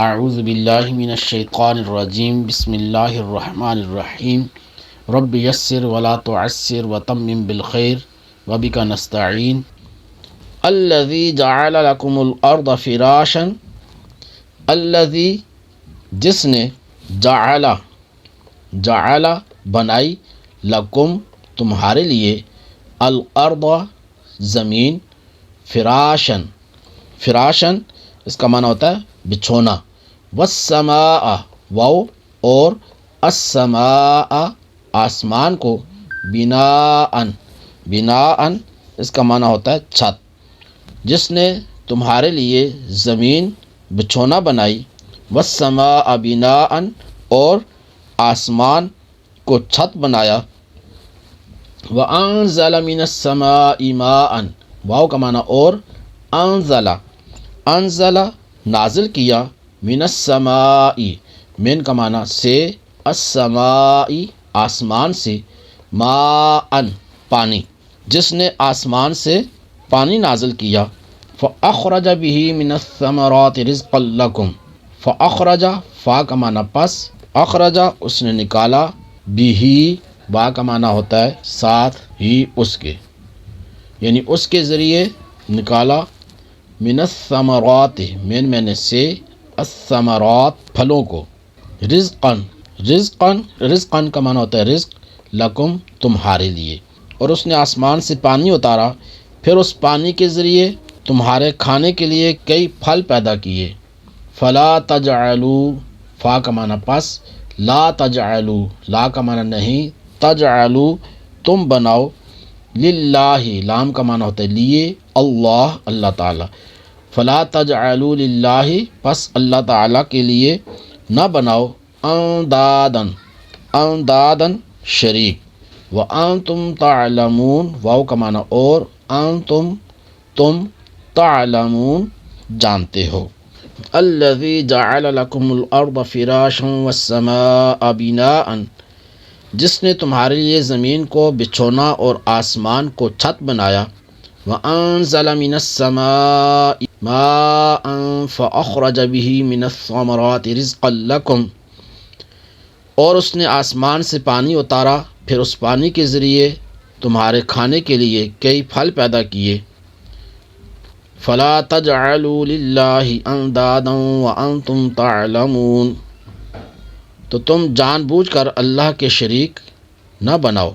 اعوذ باللہ من الشیطان الرجیم بسم اللہ الرحمن الرحیم رب یسر ولا تعسر وتمم بالخیر وبک نستعین الذی جعل لکم الارض فراشا الذی جس نے جعل بنائی لکم تمہارے لیے الارض زمین فراشن اس کا معنی ہوتا ہے بچھونا، والسماء واو اور السماء آسمان کو بناءً اس کا معنی ہوتا ہے چھت، جس نے تمہارے لیے زمین بچھونا بنائی، والسماء بناءً اور آسمان کو چھت بنایا، وانزل من السماء ماءً واو کا معنی اور انزل نازل کیا، من السماء من کا معنی سے، السماء آسمان سے، ماءً پانی، جس نے آسمان سے پانی نازل کیا، فاخرج به من الثمرات رزقا لکم، فاخرج فا کا معنی پس، اخرج اس نے نکالا، بھی با کا معنی ہوتا ہے ساتھ ہی اس کے، یعنی اس کے ذریعے نکالا، من الثمرات میں سے، الثمرات پھلوں کو، رزقاً کا معنی ہوتا ہے رزق، لکم تمہارے لیے، اور اس نے آسمان سے پانی اتارا، پھر اس پانی کے ذریعے تمہارے کھانے کے لیے کئی پھل پیدا کیے، فلا تجعلوا فا کا معنی پس، لا تجعلوا لا کا معنی نہیں، تجعلوا تم بناؤ، للہ لام کا معنی ہوتا ہے لیے، اللہ تعالیٰ، فلا تجعلوا للہ پس اللہ تعالیٰ کے لیے نہ بناؤ، اندادن شریک، وانتم تعلمون واو کا معنی اور، انتم تم، تعلمون جانتے ہو، الذی جعل لکم الارض فراشا والسماء بناءً جس نے تمہارے لیے زمین کو بچھونا اور آسمان کو چھت بنایا، وَأَنزَلَ مِنَ السَّمَاءِ مَاءً فَأَخْرَجَ بِهِ مِنَ الثَّمَرَاتِ رِزْقًا لَكُمْ اور اس نے آسمان سے پانی اتارا، پھر اس پانی کے ذریعے تمہارے کھانے کے لیے کئی پھل پیدا کیے، فَلَا تَجْعَلُوا لِلَّهِ أَنْدَادًا وَأَنْتُمْ تَعْلَمُونَ تو تم جان بوجھ کر اللہ کے شریک نہ بناؤ